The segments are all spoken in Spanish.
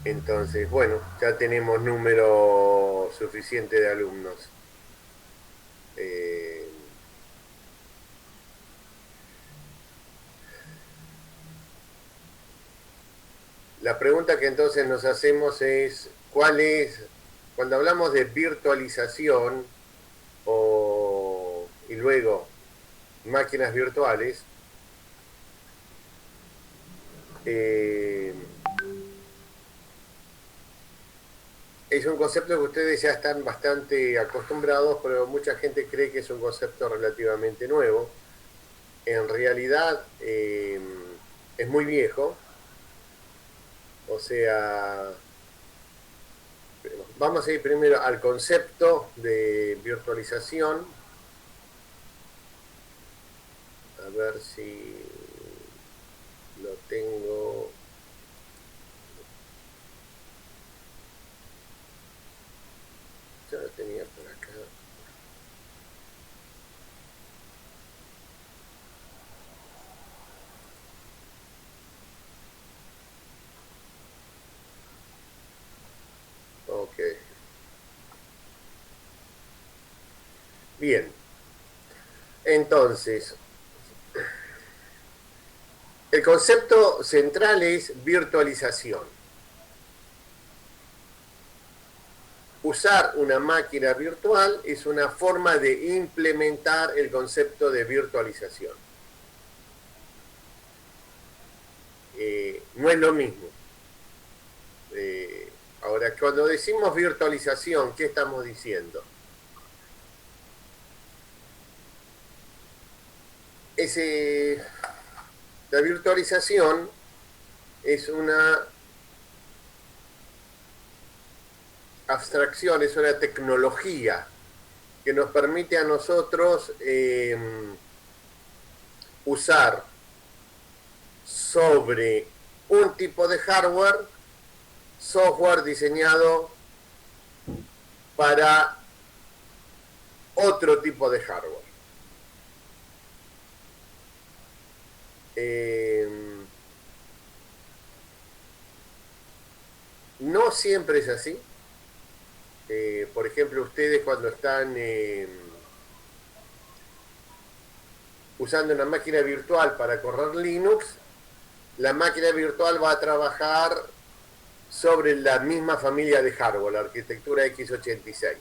Entonces, bueno, ya tenemos número suficiente de alumnos. Eh, la pregunta que entonces nos hacemos es, ¿cuál es, cuando hablamos de virtualización y luego máquinas virtuales, eh, es un concepto que ustedes ya están bastante acostumbrados, pero mucha gente cree que es un concepto relativamente nuevo. En realidad es muy viejo, o sea, vamos a ir primero al concepto de virtualización, a ver si lo tengo. Ya lo tenía por acá. Ok. Bien. Entonces, el concepto central es virtualización. Usar una máquina virtual es una forma de implementar el concepto de virtualización. No es lo mismo. Ahora, cuando decimos virtualización, ¿qué estamos diciendo? Ese, la virtualización es una abstracción, es una tecnología que nos permite a nosotros usar sobre un tipo de hardware software diseñado para otro tipo de hardware. No siempre es así. Por ejemplo, ustedes cuando están usando una máquina virtual para correr Linux, la máquina virtual va a trabajar sobre la misma familia de hardware, la arquitectura x86.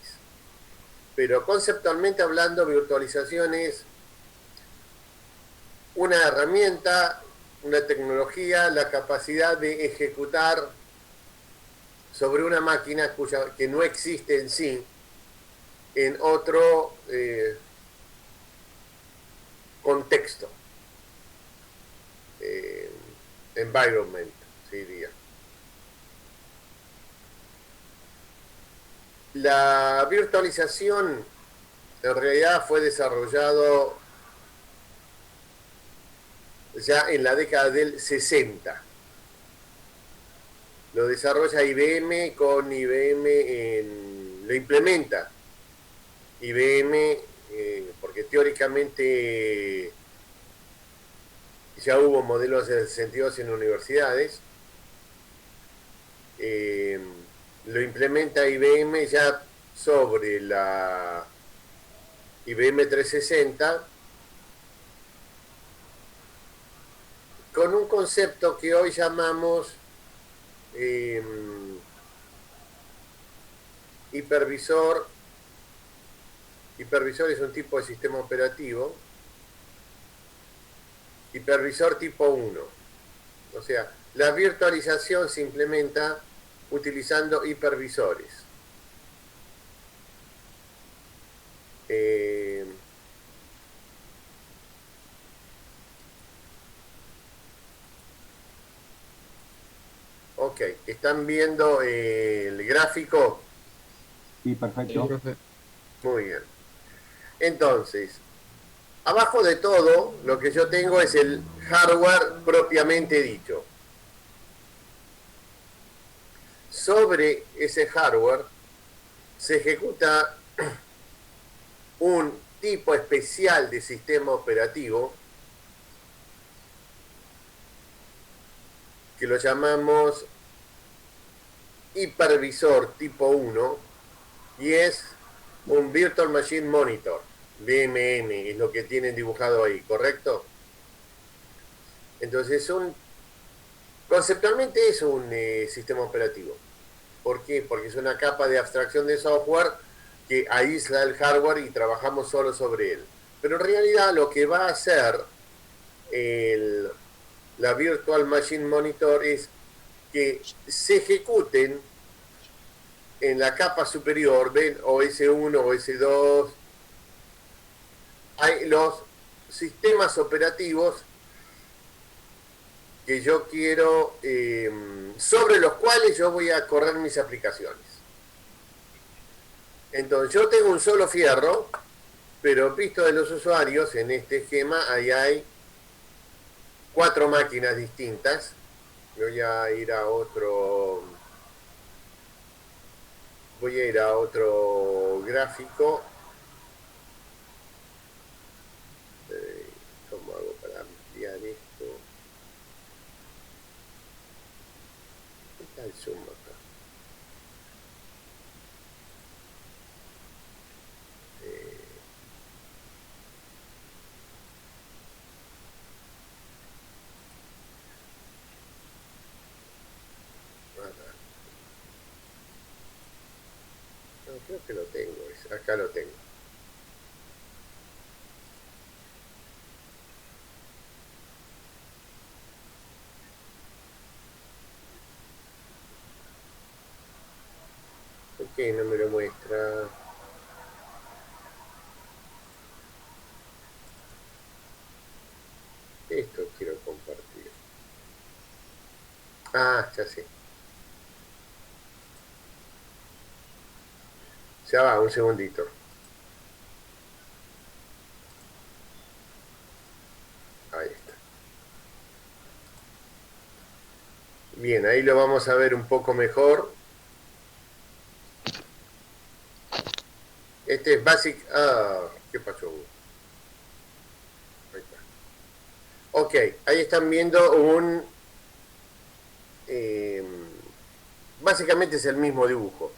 Pero conceptualmente hablando, virtualización es una herramienta, una tecnología, la capacidad de ejecutar sobre una máquina que no existe en sí, en otro contexto, eh, environment, se diría. La virtualización en realidad fue desarrollado ya en la década del 60. Lo desarrolla IBM con lo implementa IBM porque teóricamente ya hubo modelos de sentidos en universidades. Eh, lo implementa IBM ya sobre la IBM 360 con un concepto que hoy llamamos eh, hipervisor. Hipervisor es un tipo de sistema operativo. Hipervisor tipo 1. O sea, la virtualización se implementa utilizando hipervisores. Eh, ok, ¿están viendo el gráfico? Sí, Sí, perfecto. profe. Muy bien. Entonces, abajo de todo, lo que yo tengo es el hardware propiamente dicho. Sobre ese hardware se ejecuta un tipo especial de sistema operativo que lo llamamos hipervisor tipo 1 y es un Virtual Machine Monitor, VMM, es lo que tienen dibujado ahí, ¿correcto? Entonces, conceptualmente es un sistema operativo. ¿Por qué? Porque es una capa de abstracción de software que aísla el hardware y trabajamos solo sobre él. Pero en realidad lo que va a hacer la Virtual Machine Monitor es que se ejecuten en la capa superior, ven, OS1, OS2, hay los sistemas operativos que yo quiero, sobre los cuales yo voy a correr mis aplicaciones. Entonces yo tengo un solo fierro, pero visto de los usuarios, en este esquema, ahí hay 4 máquinas distintas. Voy a ir a otro gráfico. ¿Cómo hago para ampliar esto? ¿Qué está el zoom acá? No, creo que lo tengo. Acá lo tengo. ¿Por qué no me lo muestra? Esto quiero compartir. Ah, ya sé. Ya va, un segundito. Ahí está. Bien, ahí lo vamos a ver un poco mejor. Este es Basic... Ah, ¿qué pasó? Ahí está. Ok, ahí están viendo básicamente es el mismo dibujo.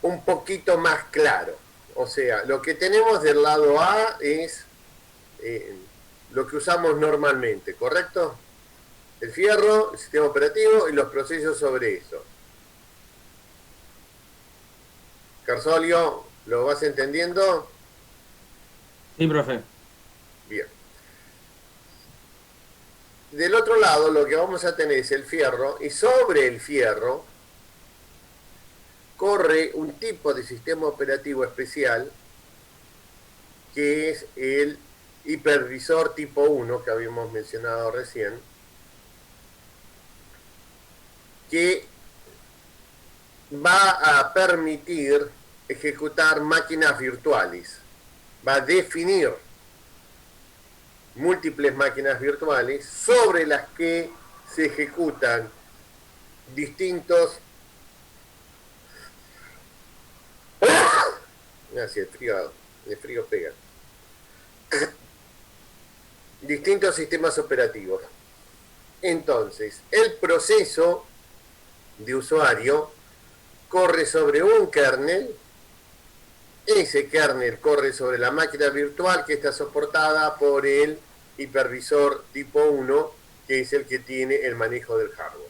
Un poquito más claro. O sea, lo que tenemos del lado A es lo que usamos normalmente, ¿correcto? El fierro, el sistema operativo y los procesos sobre eso. Carsolio, ¿lo vas entendiendo? Sí, profe. Bien. Del otro lado lo que vamos a tener es el fierro y sobre el fierro corre un tipo de sistema operativo especial que es el hipervisor tipo 1 que habíamos mencionado recién, que va a permitir ejecutar máquinas virtuales, va a definir múltiples máquinas virtuales sobre las que se ejecutan distintos... Así el frío pega. Distintos sistemas operativos. Entonces, el proceso de usuario corre sobre un kernel, ese kernel corre sobre la máquina virtual que está soportada por el hipervisor tipo 1, que es el que tiene el manejo del hardware.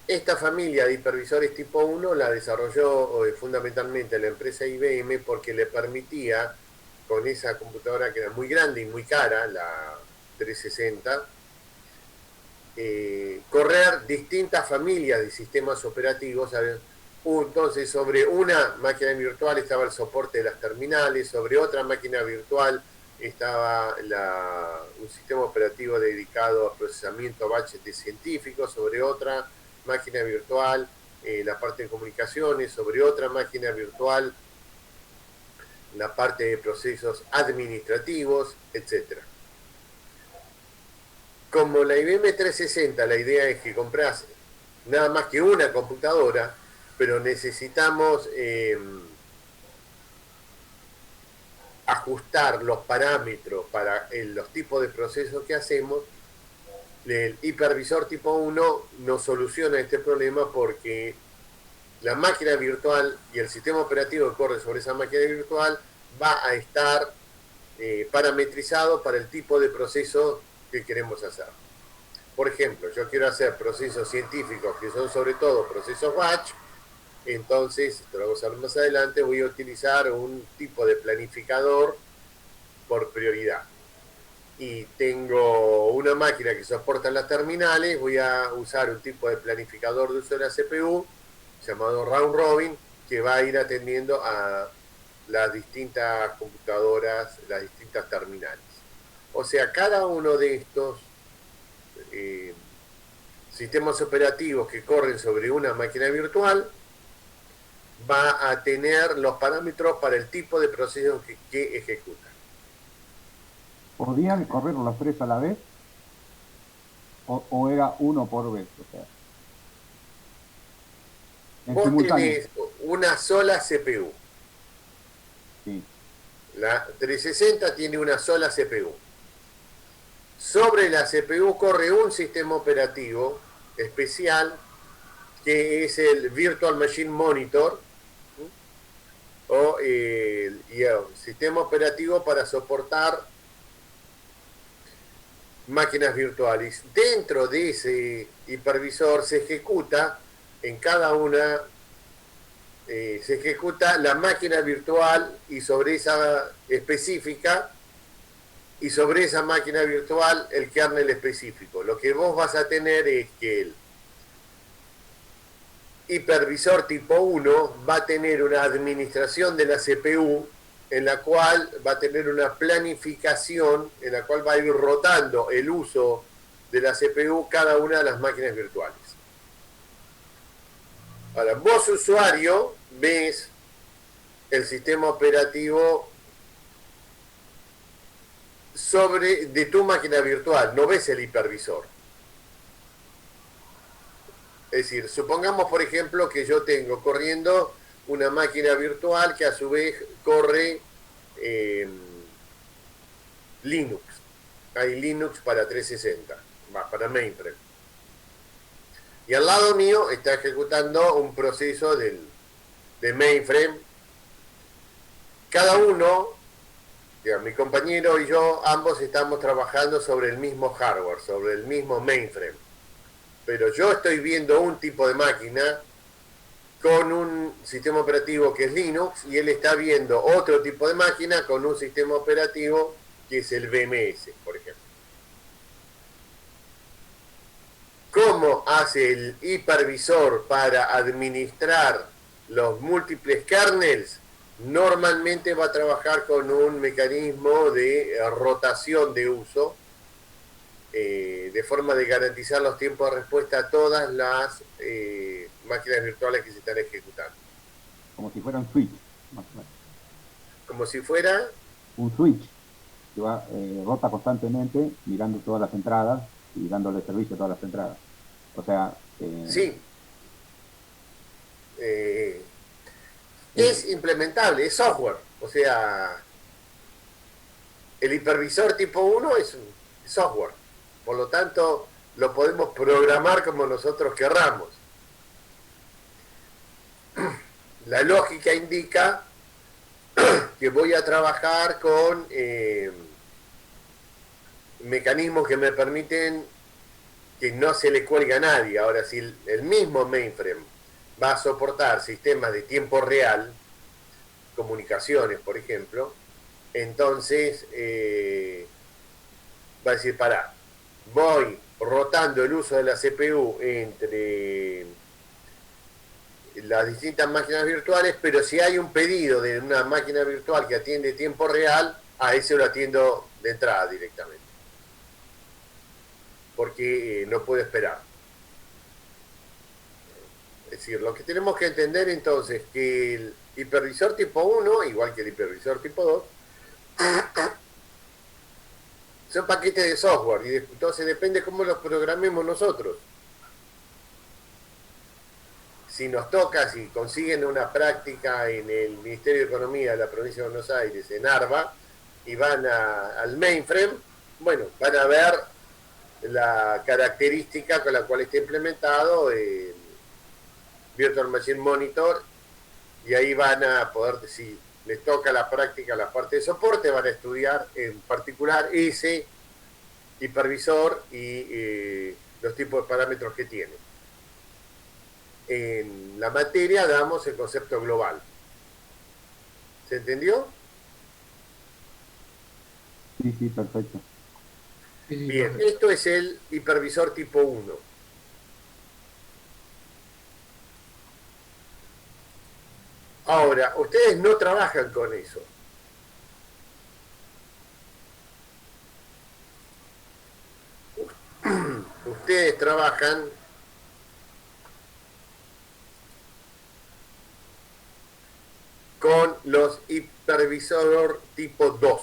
Esta familia de hipervisores tipo 1 la desarrolló fundamentalmente la empresa IBM porque le permitía, con esa computadora que era muy grande y muy cara, la 360, correr distintas familias de sistemas operativos. Entonces, sobre una máquina virtual estaba el soporte de las terminales, sobre otra máquina virtual estaba un sistema operativo dedicado a procesamiento batch de científicos, sobre otra máquina virtual la parte de comunicaciones, sobre otra máquina virtual la parte de procesos administrativos, etc. Como la IBM 360, la idea es que compras nada más que una computadora, pero necesitamos ajustar los parámetros para los tipos de procesos que hacemos, el hipervisor tipo 1 nos soluciona este problema porque la máquina virtual y el sistema operativo que corre sobre esa máquina virtual va a estar parametrizado para el tipo de proceso que queremos hacer. Por ejemplo, yo quiero hacer procesos científicos que son sobre todo procesos batch, entonces, esto lo vamos a ver más adelante, voy a utilizar un tipo de planificador por prioridad. Y tengo una máquina que soporta las terminales, voy a usar un tipo de planificador de uso de la CPU llamado Round Robin, que va a ir atendiendo a las distintas computadoras, las distintas terminales. O sea, cada uno de estos sistemas operativos que corren sobre una máquina virtual va a tener los parámetros para el tipo de proceso que ejecuta. ¿Podían correr los tres a la vez? ¿O era uno por vez? O sea, vos tenés una sola CPU. Sí. La 360 tiene una sola CPU. Sobre la CPU corre un sistema operativo especial que es el Virtual Machine Monitor, o el sistema operativo para soportar máquinas virtuales. Dentro de ese hipervisor se ejecuta en cada una, se ejecuta la máquina virtual y sobre esa específica, y sobre esa máquina virtual el kernel específico. Lo que vos vas a tener es que el hipervisor tipo 1 va a tener una administración de la CPU en la cual va a tener una planificación en la cual va a ir rotando el uso de la CPU cada una de las máquinas virtuales. Ahora, vos usuario ves el sistema operativo de tu máquina virtual, no ves el hipervisor. Es decir, supongamos por ejemplo que yo tengo corriendo una máquina virtual que a su vez corre Linux. Hay Linux para 360, para mainframe. Y al lado mío está ejecutando un proceso de mainframe. Cada uno, digamos, mi compañero y yo, ambos estamos trabajando sobre el mismo hardware, sobre el mismo mainframe. Pero yo estoy viendo un tipo de máquina con un sistema operativo que es Linux y él está viendo otro tipo de máquina con un sistema operativo que es el BMS, por ejemplo. ¿Cómo hace el hipervisor para administrar los múltiples kernels? Normalmente va a trabajar con un mecanismo de rotación de uso, de forma de garantizar los tiempos de respuesta a todas las máquinas virtuales que se están ejecutando. Como si fuera un switch, más o menos. Como si fuera un switch que va, rota constantemente mirando todas las entradas y dándole servicio a todas las entradas. O sea... sí. Es implementable, es software. O sea, el hipervisor tipo 1 es un software. Por lo tanto, lo podemos programar como nosotros querramos. La lógica indica que voy a trabajar con mecanismos que me permiten que no se le cuelgue a nadie. Ahora, si el mismo mainframe va a soportar sistemas de tiempo real, comunicaciones, por ejemplo, entonces va a decir, pará, voy rotando el uso de la CPU entre las distintas máquinas virtuales, pero si hay un pedido de una máquina virtual que atiende tiempo real, a ese lo atiendo de entrada directamente. Porque no puedo esperar. Es decir, lo que tenemos que entender entonces que el hipervisor tipo 1, igual que el hipervisor tipo 2, son paquetes de software y entonces depende cómo los programemos nosotros. si nos toca, si consiguen una práctica en el Ministerio de Economía de la provincia de Buenos Aires, en ARBA, y van al mainframe, bueno, van a ver la característica con la cual está implementado el Virtual Machine Monitor, y ahí van a poder, si les toca la práctica, la parte de soporte, van a estudiar en particular ese hipervisor y los tipos de parámetros que tiene. En la materia damos el concepto global. ¿Se entendió? Sí, sí, perfecto. Bien, esto es el hipervisor tipo 1. Ahora, ustedes no trabajan con eso. Ustedes trabajan con los hipervisor tipo 2.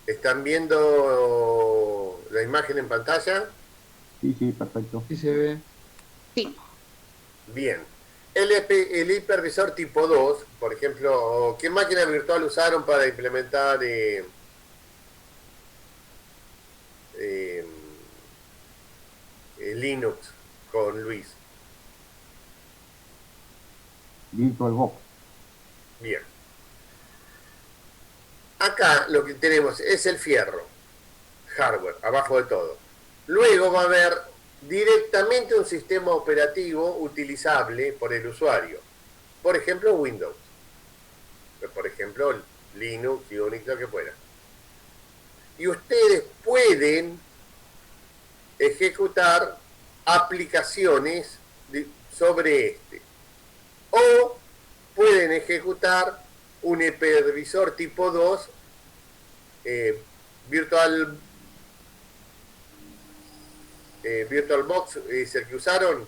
¿Están viendo la imagen en pantalla? Sí, sí, perfecto. Sí se ve. Sí. Bien. El hipervisor tipo 2, por ejemplo, ¿qué máquina virtual usaron para implementar Linux con Luis? VirtualBox. Bien. Acá lo que tenemos es el fierro, hardware, abajo de todo. Luego va a haber directamente un sistema operativo utilizable por el usuario. Por ejemplo, Windows. Por ejemplo, Linux, Unix, lo que fuera. Y ustedes pueden ejecutar aplicaciones sobre este. O pueden ejecutar un hipervisor tipo 2 VirtualBox es el que usaron.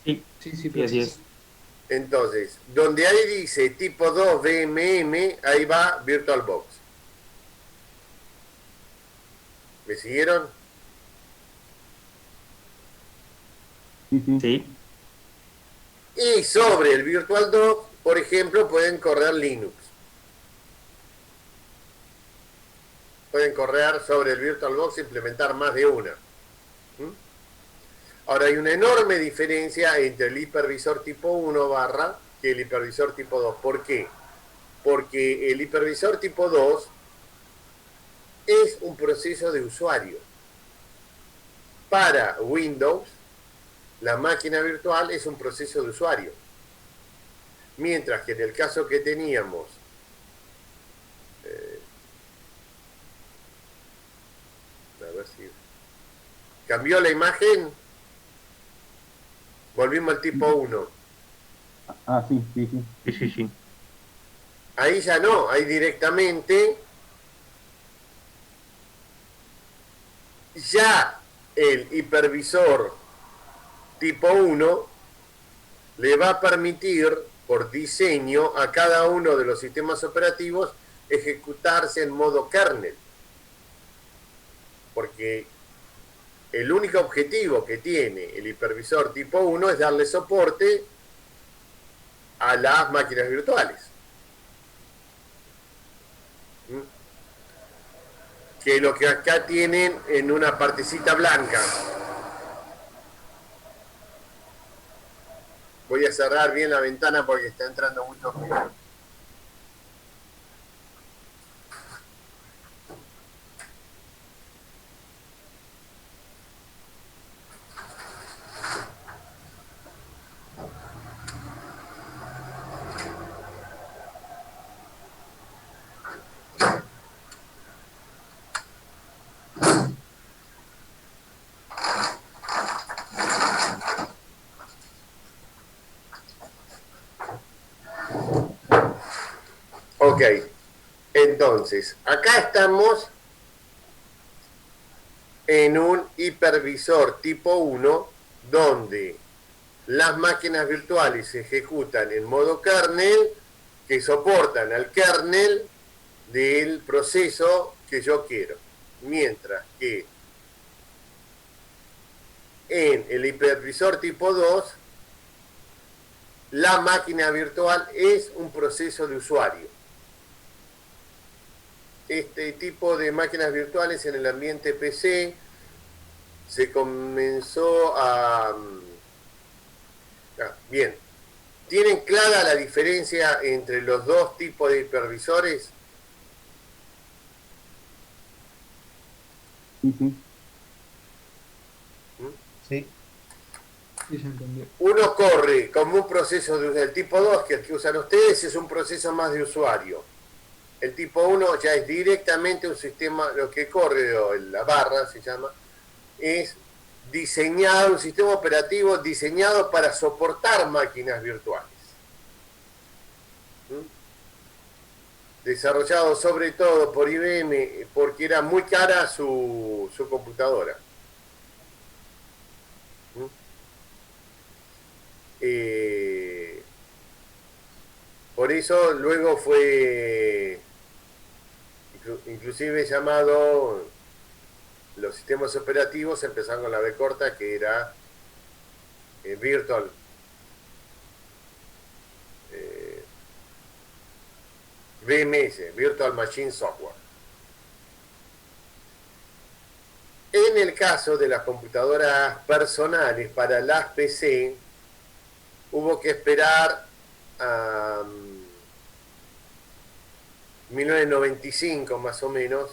Sí, Sí, sí, así es. Entonces, donde ahí dice tipo 2 VMM, ahí va VirtualBox. ¿Me siguieron? Sí, sí. Sí, Y sobre el VirtualDock, por ejemplo, pueden correr Linux. Pueden correr sobre el VirtualBox e implementar más de una. Ahora, hay una enorme diferencia entre el hipervisor tipo 1 barra que el hipervisor tipo 2. ¿Por qué? Porque el hipervisor tipo 2 es un proceso de usuario. Para Windows, la máquina virtual es un proceso de usuario. Mientras que en el caso que teníamos, a ver si cambió la imagen, volvimos al tipo 1. Ah, sí, sí, sí. sí, sí, sí. Ahí ya no, ahí directamente ya el hipervisor tipo 1 le va a permitir por diseño a cada uno de los sistemas operativos ejecutarse en modo kernel. Porque el único objetivo que tiene el hipervisor tipo 1 es darle soporte a las máquinas virtuales. Que lo que acá tienen en una partecita blanca. Voy a cerrar bien la ventana porque está entrando mucho ruido. Ok, entonces, acá estamos en un hipervisor tipo 1 donde las máquinas virtuales se ejecutan en modo kernel que soportan al kernel del proceso que yo quiero. Mientras que En el hipervisor tipo 2, la máquina virtual es un proceso de usuario. Este tipo de máquinas virtuales en el ambiente PC se comenzó a... bien, ¿tienen clara la diferencia entre los dos tipos de hipervisores? Sí, sí. Sí. Sí, se entendió. Uno corre como un proceso del tipo 2, que el que usan ustedes es un proceso más de usuario. El tipo 1 ya es directamente un sistema, lo que corre, o la barra se llama, es diseñado, un sistema operativo diseñado para soportar máquinas virtuales. Desarrollado sobre todo por IBM porque era muy cara su computadora. Por eso luego fue inclusive llamado, los sistemas operativos empezaron con la B corta, que era Virtual VMS, Virtual Machine Software. En el caso de las computadoras personales para las PC, hubo que esperar a 1995 más o menos,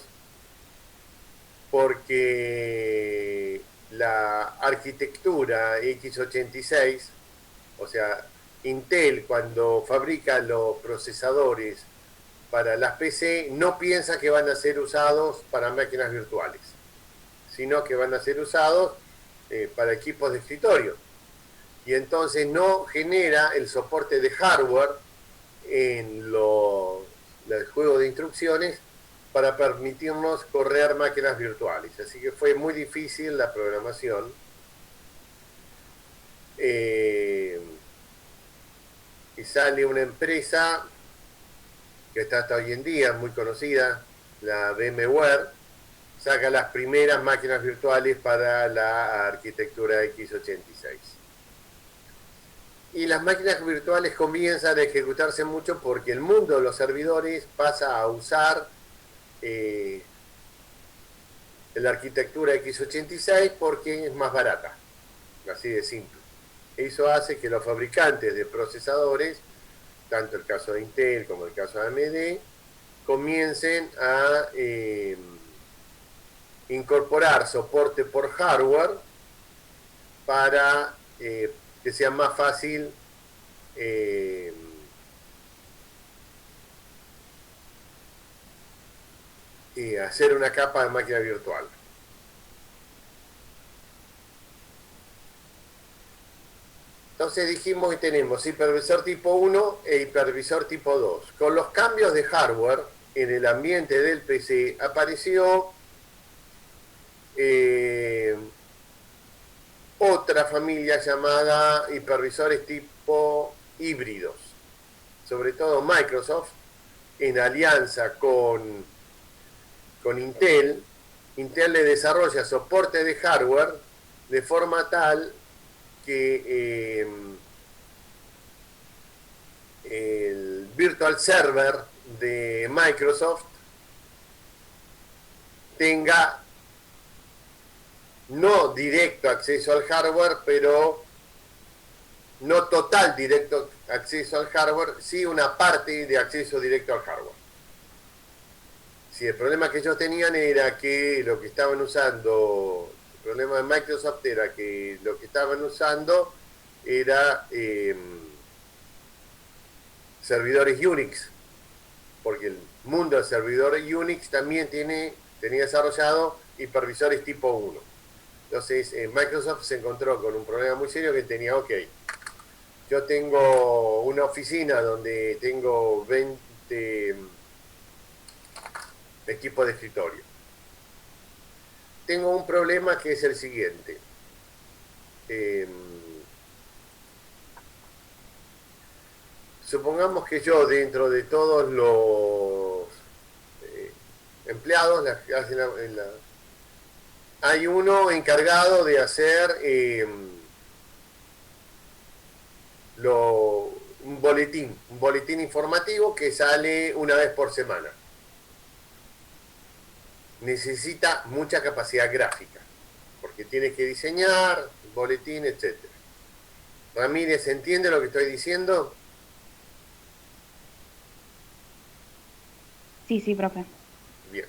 porque la arquitectura x86, o sea, Intel cuando fabrica los procesadores para las PC, no piensa que van a ser usados para máquinas virtuales, sino que van a ser usados para equipos de escritorio. Y entonces no genera el soporte de hardware en el juego de instrucciones para permitirnos correr máquinas virtuales. Así que fue muy difícil la programación. Y sale una empresa que está hasta hoy en día muy conocida, la VMware, saca las primeras máquinas virtuales para la arquitectura x86. Y las máquinas virtuales comienzan a ejecutarse mucho porque el mundo de los servidores pasa a usar la arquitectura x86 porque es más barata, así de simple. Eso hace que los fabricantes de procesadores, tanto el caso de Intel como el caso de AMD, comiencen a incorporar soporte por hardware para que sea más fácil hacer una capa de máquina virtual. Entonces dijimos que tenemos hipervisor tipo 1 e hipervisor tipo 2. Con los cambios de hardware en el ambiente del PC apareció otra familia llamada hipervisores tipo híbridos. Sobre todo Microsoft, en alianza con Intel, le desarrolla soporte de hardware de forma tal que el Virtual Server de Microsoft tenga no directo acceso al hardware, pero no total directo acceso al hardware, sí una parte de acceso directo al hardware. Si el problema que ellos tenían era que lo que estaban usando, el problema de Microsoft era que lo que estaban usando era servidores Unix, porque el mundo de servidores Unix también tenía desarrollado hipervisores tipo 1. Entonces Microsoft se encontró con un problema muy serio que tenía, ok, yo tengo una oficina donde tengo 20 equipos de escritorio. Tengo un problema que es el siguiente. Supongamos que yo, dentro de todos los empleados que hacen hay uno encargado de hacer un boletín informativo que sale una vez por semana. Necesita mucha capacidad gráfica, porque tiene que diseñar, boletín, etc. Ramírez, ¿entiende lo que estoy diciendo? Sí, sí, profe. Bien.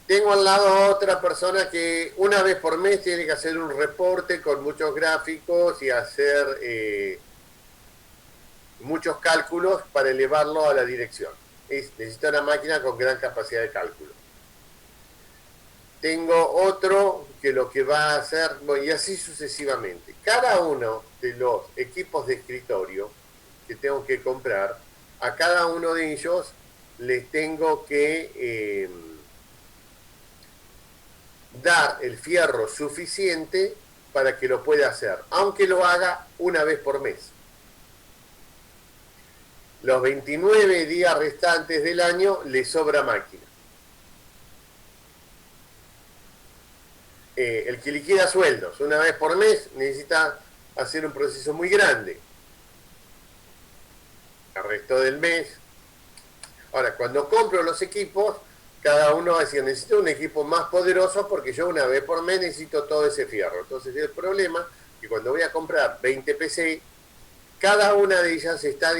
Tengo al lado a otra persona que una vez por mes tiene que hacer un reporte con muchos gráficos y hacer muchos cálculos para elevarlo a la dirección. Necesita una máquina con gran capacidad de cálculo. Tengo otro que lo que va a hacer, bueno, y así sucesivamente. Cada uno de los equipos de escritorio que tengo que comprar, a cada uno de ellos les tengo que dar el fierro suficiente para que lo pueda hacer, aunque lo haga una vez por mes. Los 29 días restantes del año le sobra máquina. El que liquida sueldos una vez por mes necesita hacer un proceso muy grande. El resto del mes. Ahora, cuando compro los equipos, cada uno va a decir, necesito un equipo más poderoso porque yo una vez por mes necesito todo ese fierro. Entonces el problema es que cuando voy a comprar 20 PC, cada una de ellas está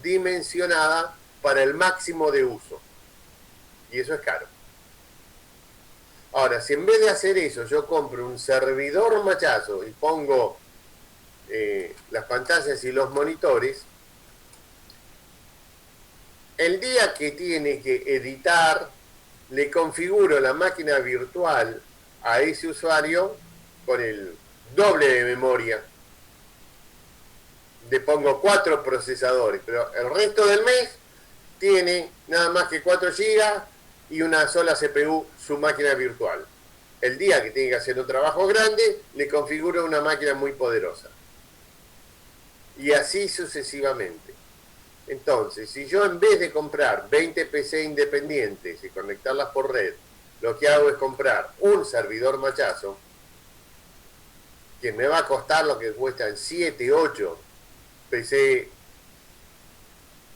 dimensionada para el máximo de uso. Y eso es caro. Ahora, si en vez de hacer eso yo compro un servidor machazo y pongo las pantallas y los monitores, el día que tiene que editar, le configuro la máquina virtual a ese usuario con el doble de memoria. Le pongo 4 procesadores, pero el resto del mes tiene nada más que 4 GB y una sola CPU, su máquina virtual. El día que tiene que hacer un trabajo grande, le configuro una máquina muy poderosa. Y así sucesivamente. Entonces, si yo en vez de comprar 20 PC independientes y conectarlas por red, lo que hago es comprar un servidor machazo, que me va a costar lo que cuestan 7, 8 PC,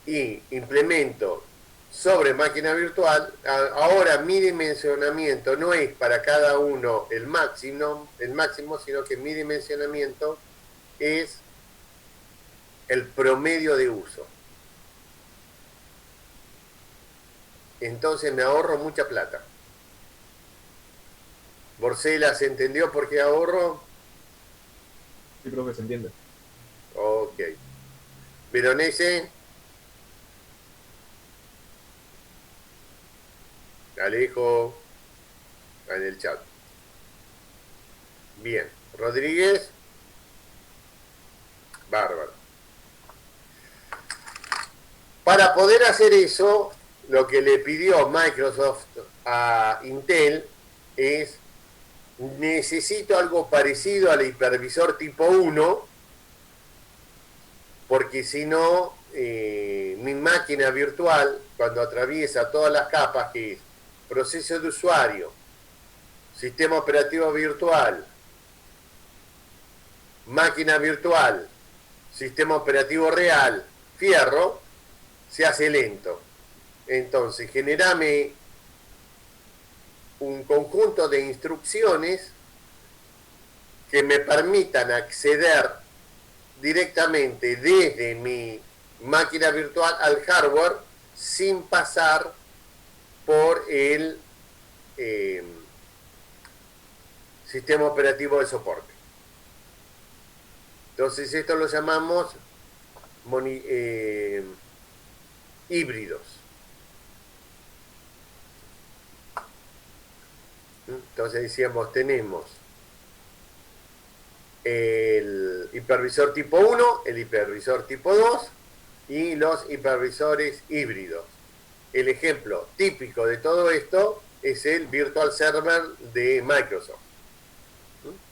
y implemento sobre máquina virtual, ahora mi dimensionamiento no es para cada uno el máximo, sino que mi dimensionamiento es el promedio de uso. Entonces me ahorro mucha plata. Borcela, ¿se entendió por qué ahorro? Sí, profe, se entiende. Ok. Veronese. Alejo. En el chat. Bien. Rodríguez. Bárbaro. Para poder hacer eso, lo que le pidió Microsoft a Intel es: necesito algo parecido al hipervisor tipo 1, porque si no, mi máquina virtual, cuando atraviesa todas las capas, que es proceso de usuario, sistema operativo virtual, máquina virtual, sistema operativo real, fierro, se hace lento. Entonces, generame un conjunto de instrucciones que me permitan acceder directamente desde mi máquina virtual al hardware sin pasar por el sistema operativo de soporte. Entonces esto lo llamamos híbridos. Entonces decíamos, tenemos el hipervisor tipo 1, el hipervisor tipo 2 y los hipervisores híbridos. El ejemplo típico de todo esto es el Virtual Server de Microsoft.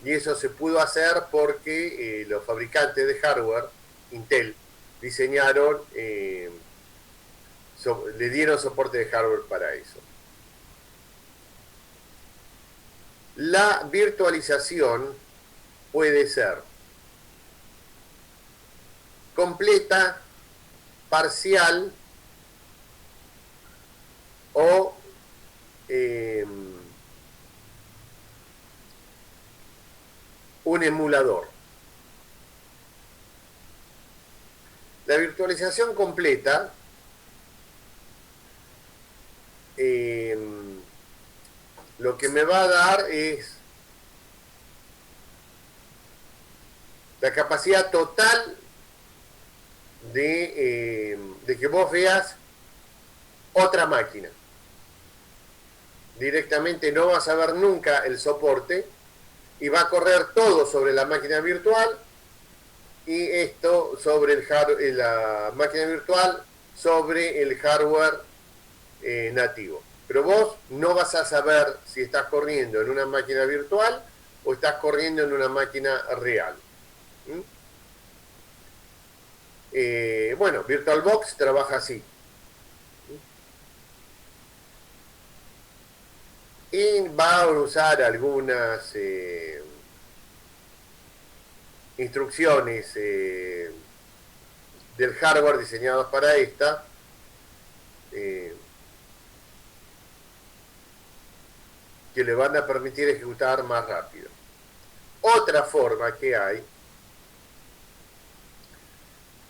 Y eso se pudo hacer porque los fabricantes de hardware, Intel, diseñaron, le dieron soporte de hardware para eso. La virtualización puede ser completa, parcial o un emulador. La virtualización completa lo que me va a dar es la capacidad total de que vos veas otra máquina. Directamente no vas a ver nunca el soporte y va a correr todo sobre la máquina virtual y esto sobre la máquina virtual sobre el hardware nativo. Pero vos no vas a saber si estás corriendo en una máquina virtual o estás corriendo en una máquina real. Bueno, VirtualBox trabaja así. Y va a usar algunas instrucciones del hardware diseñados para esta. Que le van a permitir ejecutar más rápido. Otra forma que hay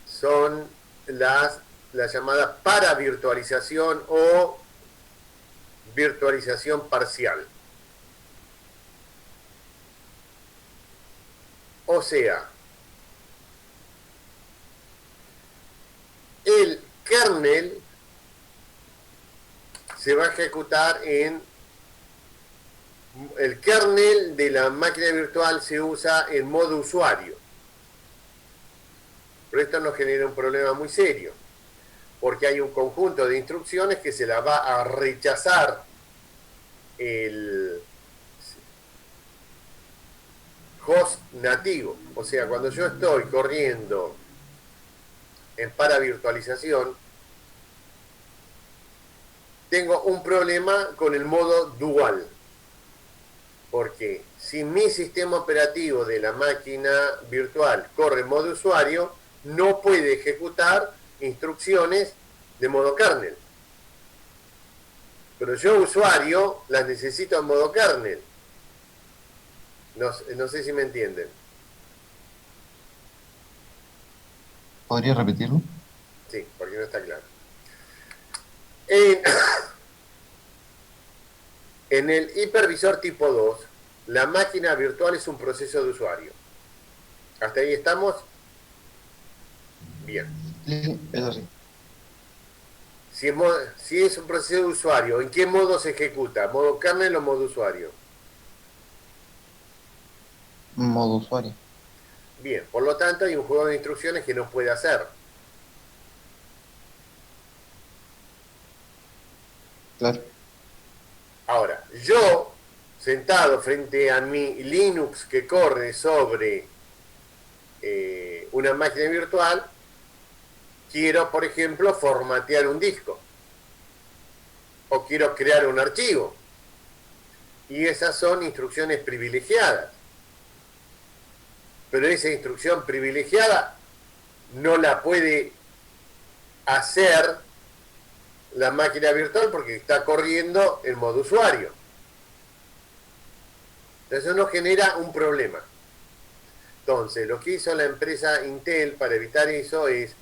son la llamada paravirtualización o virtualización parcial. O sea, el kernel se va a ejecutar el kernel de la máquina virtual se usa en modo usuario. Pero esto nos genera un problema muy serio, porque hay un conjunto de instrucciones que se la va a rechazar el host nativo. O sea, cuando yo estoy corriendo en paravirtualización, tengo un problema con el modo dual. Porque si mi sistema operativo de la máquina virtual corre en modo usuario, no puede ejecutar instrucciones de modo kernel. Pero yo, usuario, las necesito en modo kernel. No sé si me entienden. ¿Podría repetirlo? Sí, porque no está claro. En el hipervisor tipo 2, la máquina virtual es un proceso de usuario. ¿Hasta ahí estamos? Bien. Sí, es así. Si es un proceso de usuario, ¿en qué modo se ejecuta? ¿Modo kernel o modo usuario? Modo usuario. Bien, por lo tanto hay un juego de instrucciones que no puede hacer. Claro. Ahora, yo, sentado frente a mi Linux que corre sobre una máquina virtual, quiero, por ejemplo, formatear un disco. O quiero crear un archivo. Y esas son instrucciones privilegiadas. Pero esa instrucción privilegiada no la puede hacer la máquina virtual porque está corriendo en modo usuario. Entonces eso nos genera un problema. Entonces, lo que hizo la empresa Intel para evitar eso es,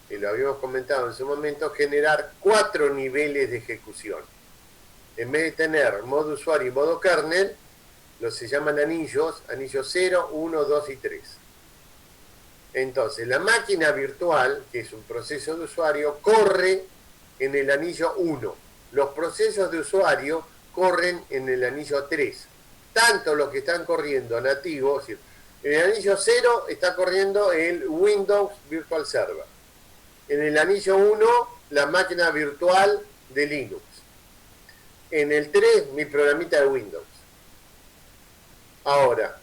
y lo habíamos comentado en su momento, generar 4 niveles de ejecución. En vez de tener modo usuario y modo kernel, se llaman anillos 0, 1, 2 y 3. Entonces, la máquina virtual, que es un proceso de usuario, corre en el anillo 1. Los procesos de usuario corren en el anillo 3. Tanto los que están corriendo nativos, es decir, en el anillo 0 está corriendo el Windows Virtual Server. En el anillo 1, la máquina virtual de Linux. En el 3, mi programita de Windows. Ahora,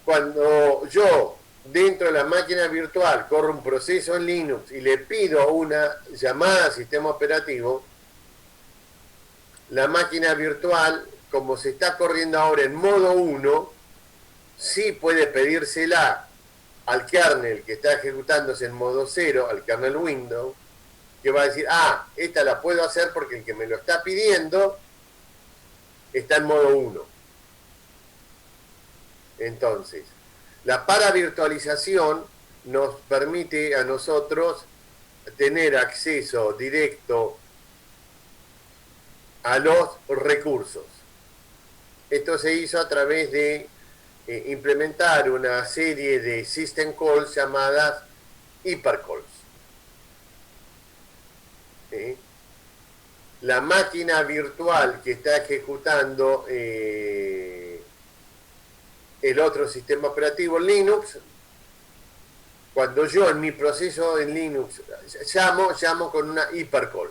cuando yo dentro de la máquina virtual corro un proceso en Linux y le pido una llamada a sistema operativo, la máquina virtual como se está corriendo ahora en modo 1, sí puede pedírsela al kernel que está ejecutándose en modo 0, al kernel Windows, que va a decir, esta la puedo hacer porque el que me lo está pidiendo está en modo 1. Entonces, la paravirtualización nos permite a nosotros tener acceso directo a los recursos. Esto se hizo a través de implementar una serie de system calls llamadas hypercalls. La máquina virtual que está ejecutando el otro sistema operativo Linux, cuando yo en mi proceso en Linux llamo con una hypercall.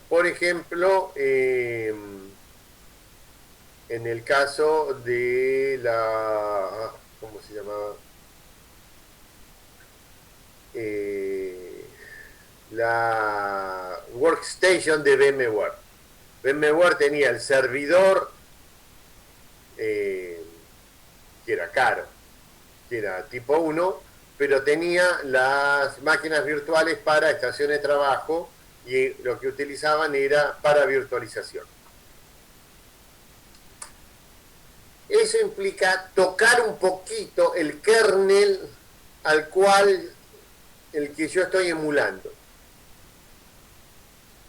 Por ejemplo, en el caso de la... ¿Cómo se llamaba? La workstation de VMware. VMware tenía el servidor que era caro, que era tipo 1, pero tenía las máquinas virtuales para estaciones de trabajo y lo que utilizaban era para virtualización. Eso implica tocar un poquito el kernel al cual el que yo estoy emulando.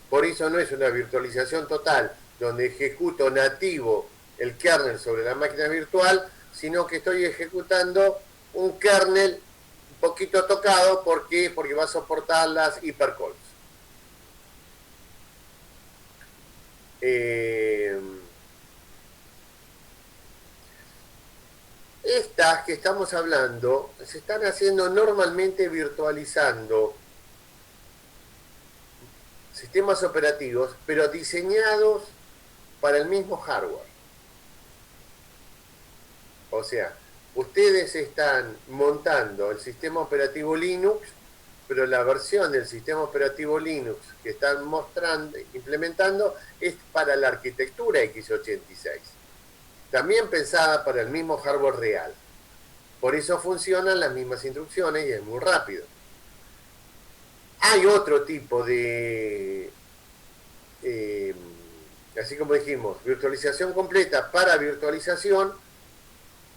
Por eso no es una virtualización total, donde ejecuto nativo el kernel sobre la máquina virtual, sino que estoy ejecutando un kernel un poquito tocado. ¿Por qué? Porque va a soportar las hypercalls. Estas que estamos hablando se están haciendo normalmente virtualizando sistemas operativos, pero diseñados para el mismo hardware. O sea, ustedes están montando el sistema operativo Linux, pero la versión del sistema operativo Linux que están implementando es para la arquitectura x86. También pensada para el mismo hardware real. Por eso funcionan las mismas instrucciones y es muy rápido. Hay otro tipo de, así como dijimos, virtualización completa para virtualización.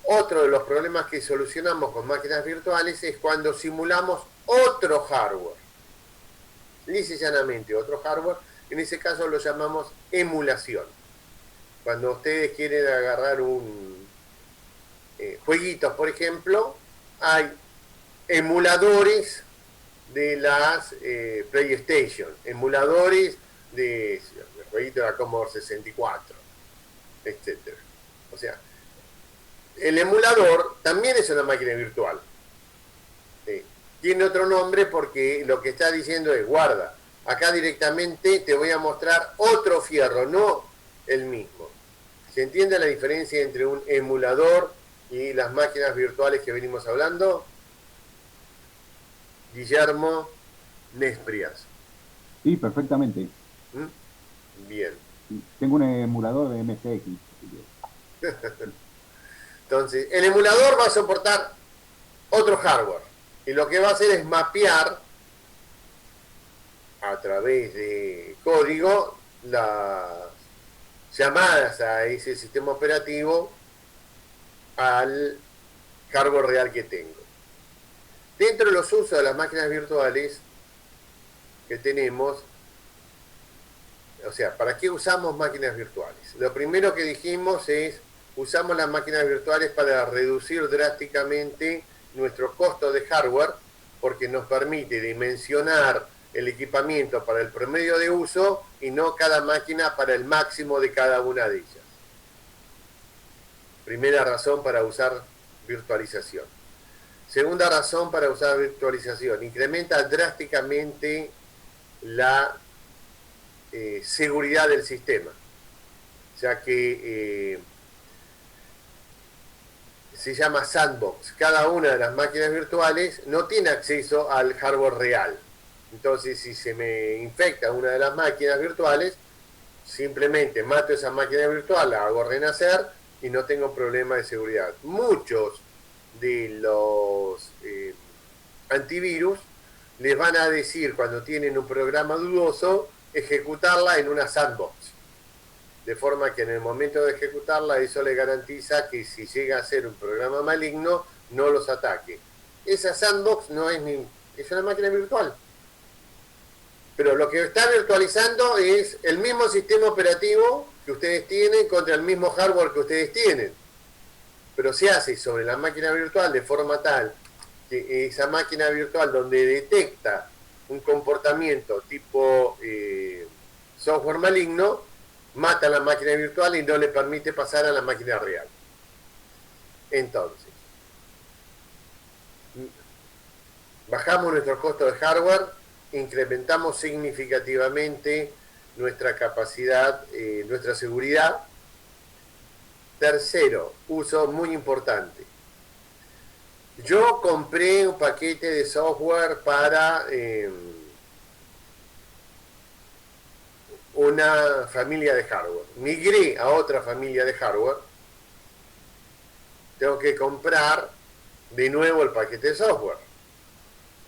Otro de los problemas que solucionamos con máquinas virtuales es cuando simulamos otro hardware. Lisa y llanamente otro hardware. En ese caso lo llamamos emulación. Cuando ustedes quieren agarrar un jueguitos, por ejemplo, hay emuladores de las PlayStation, emuladores de jueguitos de la Commodore 64, etc. O sea, el emulador también es una máquina virtual. Tiene otro nombre porque lo que está diciendo es, guarda, acá directamente te voy a mostrar otro fierro, no el mismo. ¿Se entiende la diferencia entre un emulador y las máquinas virtuales que venimos hablando? Guillermo Nesprias. Sí, perfectamente. Bien. Tengo un emulador de MSX. Entonces, el emulador va a soportar otro hardware. Y lo que va a hacer es mapear a través de código las llamadas a ese sistema operativo al hardware real que tengo. Dentro de los usos de las máquinas virtuales que tenemos, o sea, ¿para qué usamos máquinas virtuales? Lo primero que dijimos es, usamos las máquinas virtuales para reducir drásticamente nuestro costo de hardware, porque nos permite dimensionar el equipamiento para el promedio de uso y no cada máquina para el máximo de cada una de ellas. Primera razón para usar virtualización. Segunda razón para usar virtualización, incrementa drásticamente la seguridad del sistema, ya que se llama sandbox. Cada una de las máquinas virtuales no tiene acceso al hardware real. Entonces, si se me infecta una de las máquinas virtuales, simplemente mato esa máquina virtual, la hago renacer y no tengo problema de seguridad. Muchos de los antivirus les van a decir cuando tienen un programa dudoso, ejecutarla en una sandbox. De forma que en el momento de ejecutarla eso le garantiza que si llega a ser un programa maligno, no los ataque. Esa sandbox no es es una máquina virtual. Pero lo que está virtualizando es el mismo sistema operativo que ustedes tienen contra el mismo hardware que ustedes tienen. Pero se hace sobre la máquina virtual de forma tal que esa máquina virtual donde detecta un comportamiento tipo software maligno, mata a la máquina virtual y no le permite pasar a la máquina real. Entonces, bajamos nuestro costo de hardware, incrementamos significativamente nuestra capacidad, nuestra seguridad. Tercero, uso muy importante. Yo compré un paquete de software para una familia de hardware. Migré a otra familia de hardware. Tengo que comprar de nuevo el paquete de software,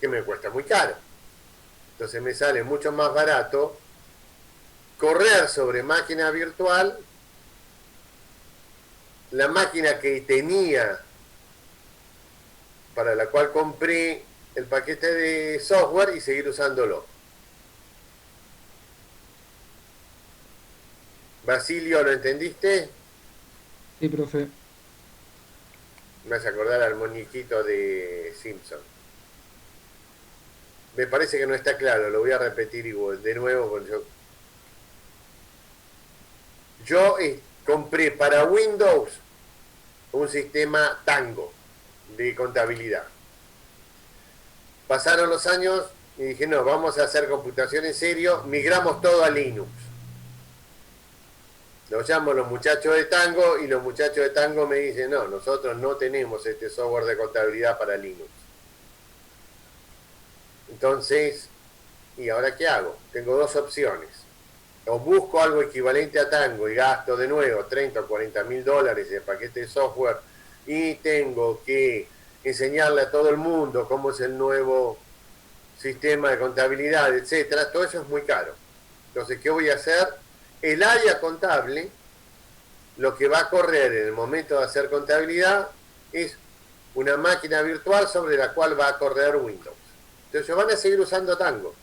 que me cuesta muy caro. Entonces me sale mucho más barato correr sobre máquina virtual la máquina que tenía, para la cual compré el paquete de software y seguir usándolo. Basilio, ¿lo entendiste? Sí, profe. Me hace acordar al muñequito de Simpson. Me parece que no está claro, lo voy a repetir igual, de nuevo. Yo compré para Windows un sistema Tango de contabilidad. Pasaron los años y dije, no, vamos a hacer computación en serio, migramos todo a Linux. Los llamo los muchachos de Tango y los muchachos de Tango me dicen, no, nosotros no tenemos este software de contabilidad para Linux. Entonces, ¿y ahora qué hago? Tengo dos opciones. O busco algo equivalente a Tango y gasto de nuevo 30 o 40 mil dólares de paquete de software y tengo que enseñarle a todo el mundo cómo es el nuevo sistema de contabilidad, etcétera. Todo eso es muy caro. Entonces, ¿qué voy a hacer? El área contable, lo que va a correr en el momento de hacer contabilidad es una máquina virtual sobre la cual va a correr Windows. Entonces van a seguir usando Tango.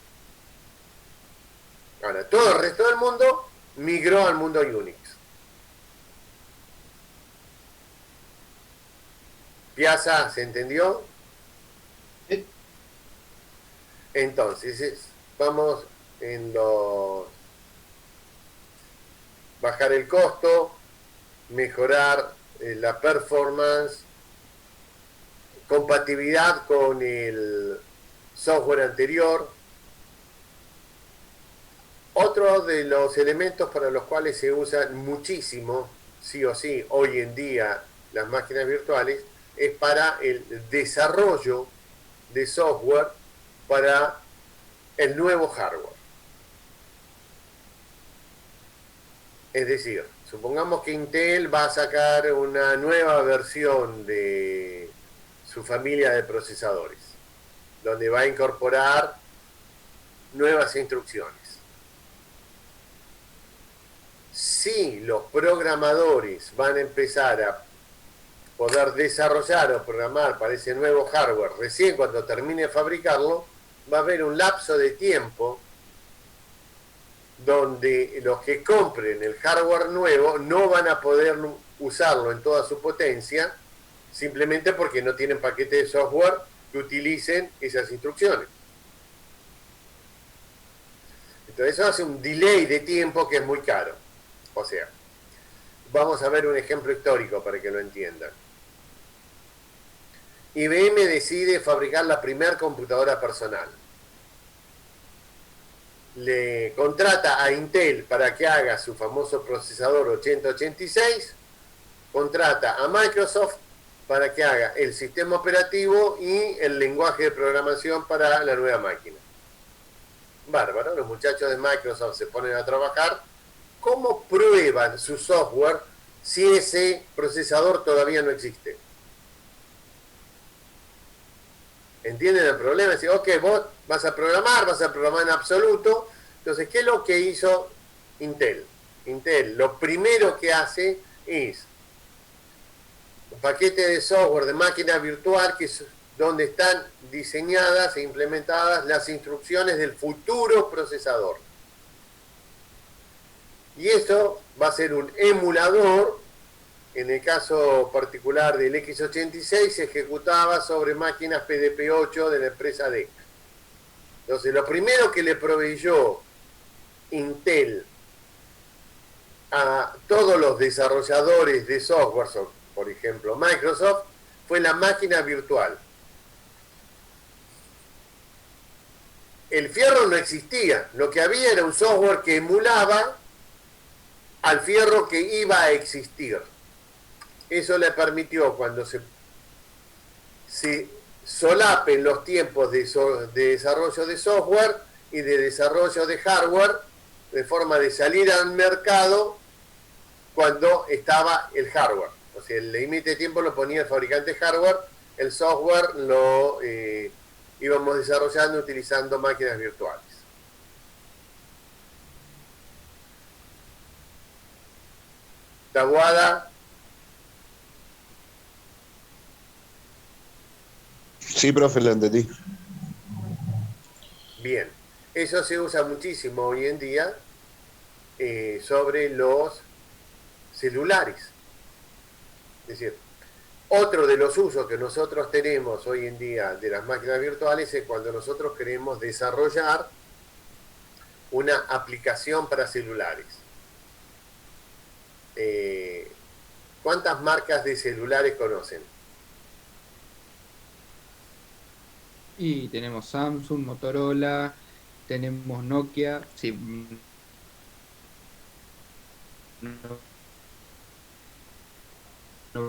Ahora, todo el resto del mundo migró al mundo Unix. Piazza, ¿se entendió? Sí. Entonces, vamos en los... bajar el costo, mejorar la performance, compatibilidad con el software anterior. Otro de los elementos para los cuales se usan muchísimo, sí o sí, hoy en día las máquinas virtuales, es para el desarrollo de software para el nuevo hardware. Es decir, supongamos que Intel va a sacar una nueva versión de su familia de procesadores, donde va a incorporar nuevas instrucciones. Si los programadores van a empezar a poder desarrollar o programar para ese nuevo hardware, recién cuando termine de fabricarlo, va a haber un lapso de tiempo donde los que compren el hardware nuevo no van a poder usarlo en toda su potencia, simplemente porque no tienen paquete de software que utilicen esas instrucciones. Entonces eso hace un delay de tiempo que es muy caro. O sea, vamos a ver un ejemplo histórico para que lo entiendan. IBM decide fabricar la primera computadora personal. Le contrata a Intel para que haga su famoso procesador 8086, contrata a Microsoft para que haga el sistema operativo y el lenguaje de programación para la nueva máquina. Bárbaro, los muchachos de Microsoft se ponen a trabajar. ¿Cómo prueban su software si ese procesador todavía no existe? ¿Entienden el problema? Decir, ok, vos vas a programar en absoluto. Entonces, ¿qué es lo que hizo Intel? Intel lo primero que hace es un paquete de software de máquina virtual que es donde están diseñadas e implementadas las instrucciones del futuro procesador. Y eso va a ser un emulador. En el caso particular del x86 se ejecutaba sobre máquinas PDP-8 de la empresa DEC. Entonces, lo primero que le proveyó Intel a todos los desarrolladores de software, por ejemplo Microsoft, fue la máquina virtual. El fierro no existía, lo que había era un software que emulaba al fierro que iba a existir. Eso le permitió, cuando se solapen los tiempos de desarrollo de software y de desarrollo de hardware, de forma de salir al mercado cuando estaba el hardware. O sea, el límite de tiempo lo ponía el fabricante hardware, el software lo íbamos desarrollando utilizando máquinas virtuales. Taboada. Sí, profe, lo entendí. Bien, eso se usa muchísimo hoy en día sobre los celulares. Es decir, otro de los usos que nosotros tenemos hoy en día de las máquinas virtuales es cuando nosotros queremos desarrollar una aplicación para celulares. ¿Cuántas marcas de celulares conocen? Y tenemos Samsung, Motorola, tenemos Nokia. Sí.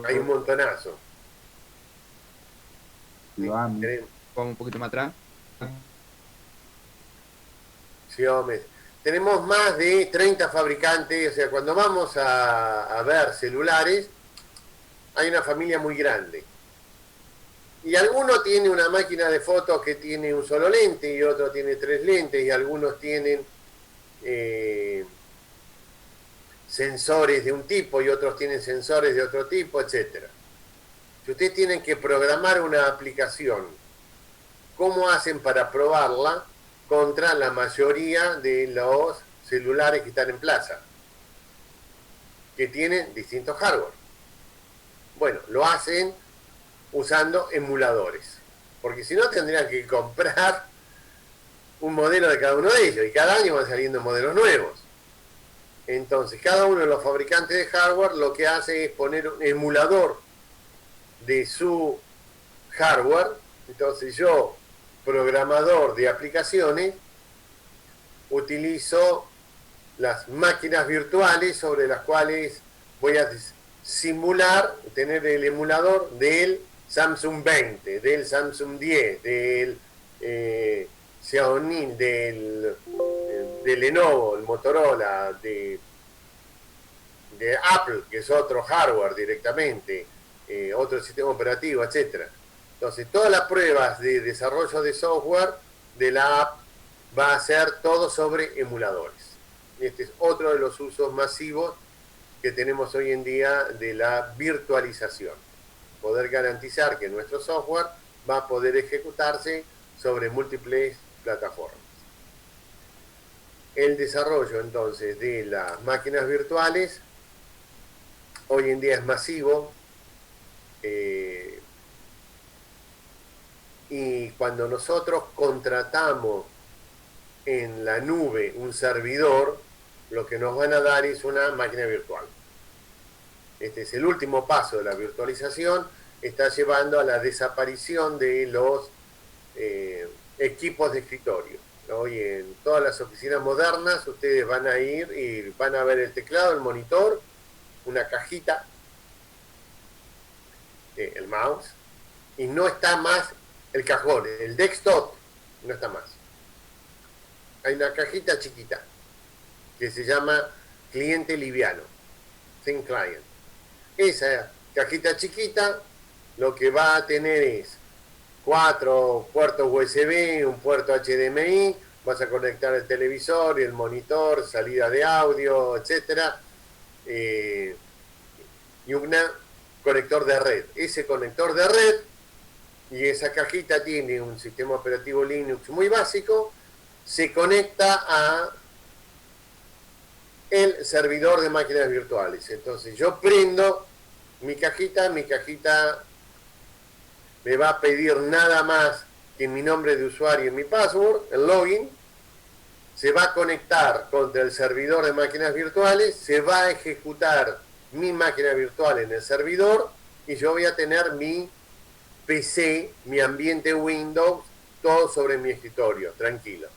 Hay un montonazo. Xiaomi. Vamos un poquito más atrás. Xiaomi. Tenemos más de 30 fabricantes, o sea, cuando vamos a ver celulares, hay una familia muy grande. Y alguno tiene una máquina de fotos que tiene un solo lente, y otro tiene 3 lentes, y algunos tienen sensores de un tipo, y otros tienen sensores de otro tipo, etc. Si ustedes tienen que programar una aplicación, ¿cómo hacen para probarla contra la mayoría de los celulares que están en plaza, que tienen distintos hardware? Bueno, lo hacen usando emuladores, porque si no tendrían que comprar un modelo de cada uno de ellos, y cada año van saliendo modelos nuevos. Entonces, cada uno de los fabricantes de hardware lo que hace es poner un emulador de su hardware. Entonces yo, programador de aplicaciones, utilizo las máquinas virtuales sobre las cuales voy a simular, tener el emulador del Samsung 20, del Samsung 10, del Xiaomi, del Lenovo, el Motorola, de Apple, que es otro hardware directamente, otro sistema operativo, etc. Entonces, todas las pruebas de desarrollo de software de la app va a ser todo sobre emuladores. Este es otro de los usos masivos que tenemos hoy en día de la virtualización. Poder garantizar que nuestro software va a poder ejecutarse sobre múltiples plataformas. El desarrollo entonces de las máquinas virtuales hoy en día es masivo, y cuando nosotros contratamos en la nube un servidor, lo que nos van a dar es una máquina virtual. Este es el último paso de la virtualización, está llevando a la desaparición de los equipos de escritorio. Hoy en todas las oficinas modernas ustedes van a ir y van a ver el teclado, el monitor, una cajita, el mouse, y no está más el cajón, el desktop no está más. hay una cajita chiquita que se llama cliente liviano, Thin Client. Esa cajita chiquita lo que va a tener es 4 puertos USB, un puerto HDMI, vas a conectar el televisor y el monitor, salida de audio, etcétera, y un conector de red. Ese conector de red y esa cajita tiene un sistema operativo Linux muy básico, se conecta a el servidor de máquinas virtuales. Entonces yo prendo mi cajita me va a pedir nada más que mi nombre de usuario y mi password, el login, se va a conectar contra el servidor de máquinas virtuales, se va a ejecutar mi máquina virtual en el servidor y yo voy a tener mi PC, mi ambiente Windows, todo sobre mi escritorio, tranquilo.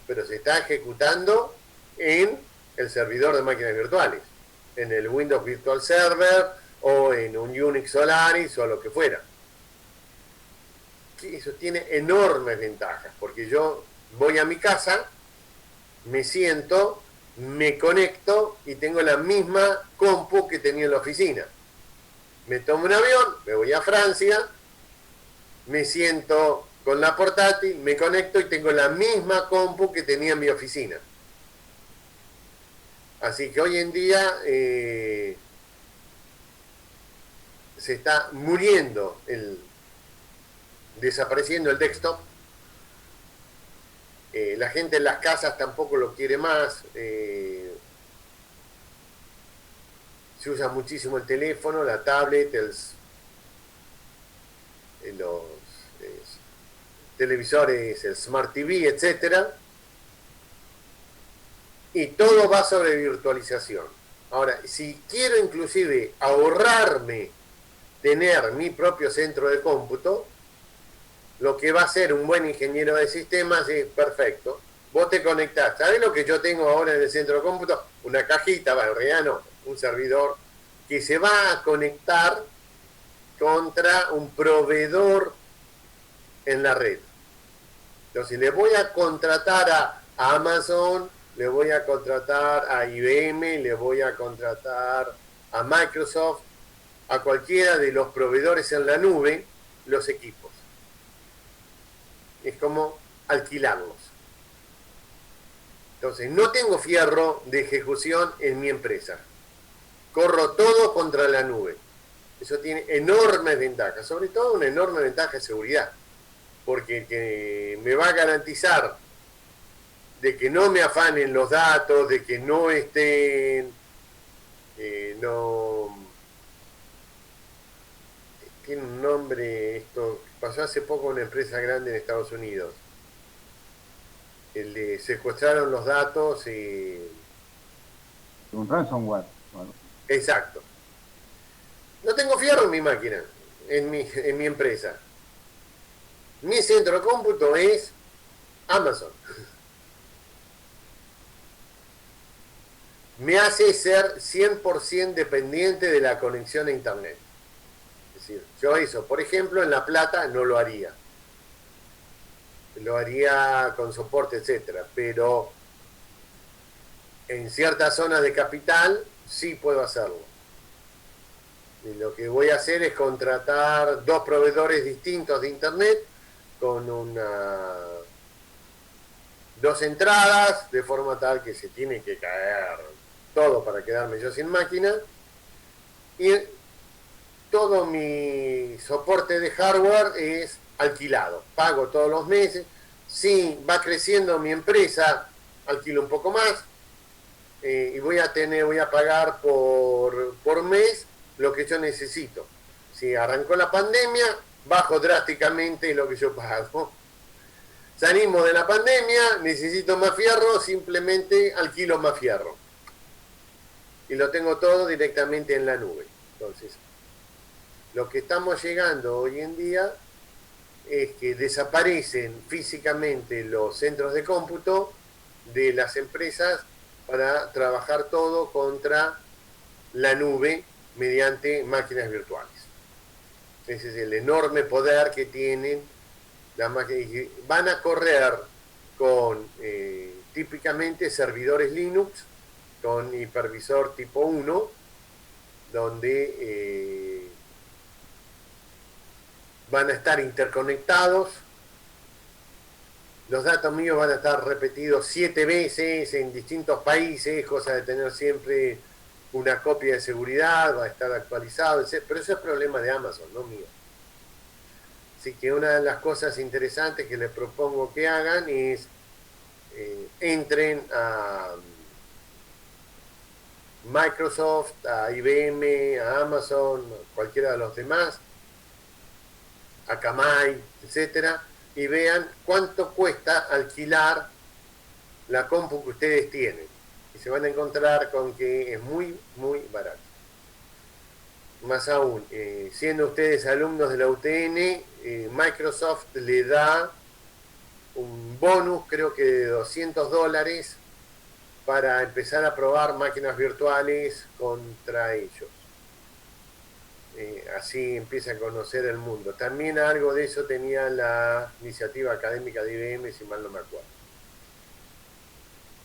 Pero se está ejecutando en el servidor de máquinas virtuales, en el Windows Virtual Server o en un Unix Solaris o lo que fuera. Eso tiene enormes ventajas, porque yo voy a mi casa, me siento, me conecto y tengo la misma compu que tenía en la oficina. Me tomo un avión, me voy a Francia, me siento con la portátil, me conecto y tengo la misma compu que tenía en mi oficina. Así que hoy en día se está muriendo, desapareciendo el desktop. La gente en las casas tampoco lo quiere más. Se usa muchísimo el teléfono, la tablet, los televisores, el Smart TV, etcétera. Y todo va sobre virtualización. Ahora, si quiero inclusive ahorrarme tener mi propio centro de cómputo, lo que va a hacer un buen ingeniero de sistemas es perfecto. Vos te conectás. ¿Sabés lo que yo tengo ahora en el centro de cómputo? Una cajita, en realidad no, un servidor que se va a conectar contra un proveedor en la red. Entonces le voy a contratar a Amazon, le voy a contratar a IBM, le voy a contratar a Microsoft, a cualquiera de los proveedores en la nube, los equipos. Es como alquilarlos. Entonces, no tengo fierro de ejecución en mi empresa. Corro todo contra la nube. Eso tiene enormes ventajas, sobre todo una enorme ventaja de seguridad, porque me va a garantizar de que no me afanen los datos, de que no estén, tiene un nombre, esto pasó hace poco en una empresa grande en Estados Unidos. Secuestraron los datos y... Un ransomware. Bueno. Exacto. No tengo fierro en mi máquina, en mi empresa. Mi centro de cómputo es Amazon. Me hace ser 100% dependiente de la conexión a Internet. Es decir, yo eso, por ejemplo, en La Plata no lo haría. Lo haría con soporte, etcétera, pero en ciertas zonas de capital sí puedo hacerlo. Y lo que voy a hacer es contratar 2 proveedores distintos de Internet con 2 entradas, de forma tal que se tiene que caer todo para quedarme yo sin máquina, y todo mi soporte de hardware es alquilado, pago todos los meses. Si va creciendo mi empresa, alquilo un poco más, y voy a pagar por mes lo que yo necesito. Si arrancó la pandemia, bajo drásticamente lo que yo pago. Salimos de la pandemia, necesito más fierro, simplemente alquilo más fierro. Y lo tengo todo directamente en la nube. Entonces, lo que estamos llegando hoy en día es que desaparecen físicamente los centros de cómputo de las empresas para trabajar todo contra la nube mediante máquinas virtuales. Ese es el enorme poder que tienen las máquinas. Van a correr con típicamente servidores Linux con hipervisor tipo 1, donde van a estar interconectados. Los datos míos van a estar repetidos 7 veces en distintos países, cosa de tener siempre una copia de seguridad, va a estar actualizado, etc. Pero eso es problema de Amazon, no mío. Así que una de las cosas interesantes que les propongo que hagan es entren a Microsoft, a IBM, a Amazon, cualquiera de los demás, a Akamai, etcétera, y vean cuánto cuesta alquilar la compu que ustedes tienen. Y se van a encontrar con que es muy, muy barato. Más aún, siendo ustedes alumnos de la UTN, Microsoft le da un bonus, creo que de $200, para empezar a probar máquinas virtuales contra ellos. Así empieza a conocer el mundo. También algo de eso tenía la iniciativa académica de IBM, si mal no me acuerdo.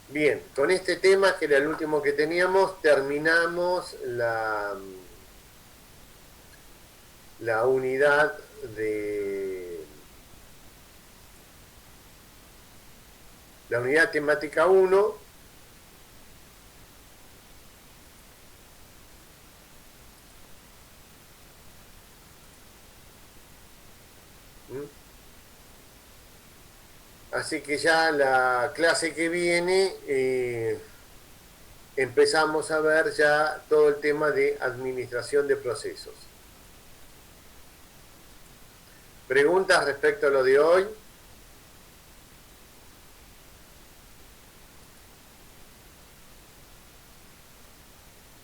Bien, con este tema, que era el último que teníamos, terminamos la unidad de la unidad temática 1. Así que ya la clase que viene empezamos a ver ya todo el tema de administración de procesos. ¿Preguntas respecto a lo de hoy?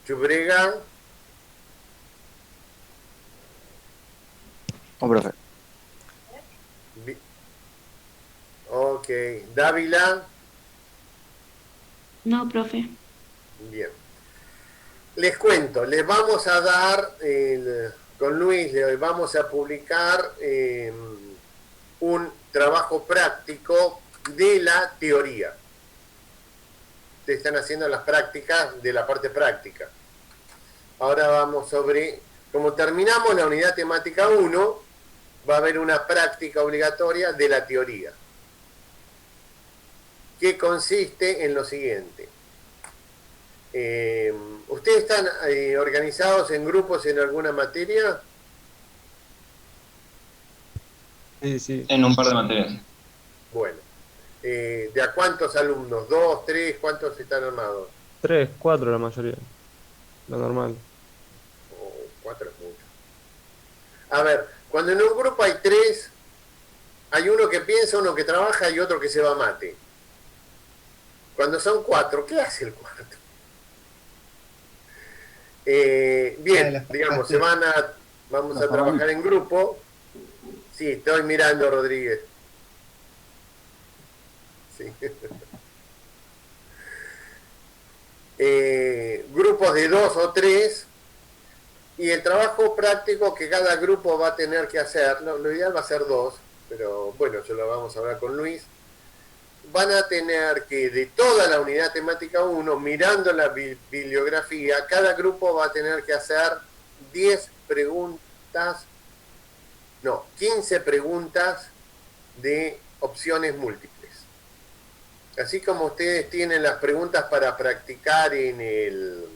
Chubrega. Oh, profe. Ok. Dávila. No, profe. Bien. Les cuento, les vamos a dar, con Luis le vamos a publicar un trabajo práctico de la teoría. Ustedes están haciendo las prácticas de la parte práctica. Ahora vamos sobre, como terminamos la unidad temática 1, va a haber una práctica obligatoria de la teoría, que consiste en lo siguiente. ¿Ustedes están organizados en grupos en alguna materia? Sí, sí. En un par de materias. Bueno. ¿De a cuántos alumnos? ¿2, 3? ¿Cuántos están armados? 3, 4 la mayoría. Lo normal. 4 es mucho. A ver, cuando en un grupo hay 3, hay uno que piensa, uno que trabaja y otro que se va a mate. Cuando son 4, ¿qué hace el cuarto? Bien, digamos, vamos a trabajar en grupo. Sí, estoy mirando, Rodríguez. Sí. Grupos de 2 o 3, y el trabajo práctico que cada grupo va a tener que hacer, lo ideal va a ser 2, pero bueno, yo lo vamos a hablar con Luis. Van a tener que, de toda la unidad temática 1, mirando la bibliografía, cada grupo va a tener que hacer 15 preguntas de opciones múltiples. Así como ustedes tienen las preguntas para practicar en el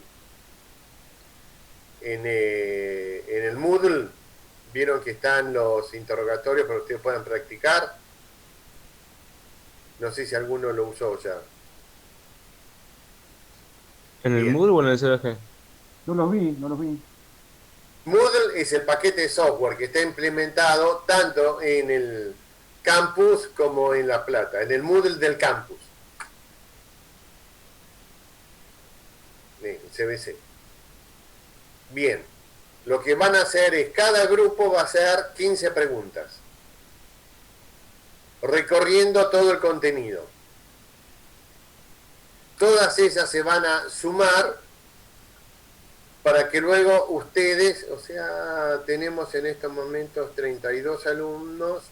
Moodle, vieron que están los interrogatorios para que ustedes puedan practicar. No sé si alguno lo usó ya. ¿En el Bien. Moodle o en el CBG? No los vi. Moodle es el paquete de software que está implementado tanto en el campus como en La Plata, en el Moodle del campus. El CBC. Bien, lo que van a hacer es, cada grupo va a hacer 15 preguntas, recorriendo todo el contenido. Todas ellas se van a sumar para que luego ustedes, o sea, tenemos en estos momentos 32 alumnos,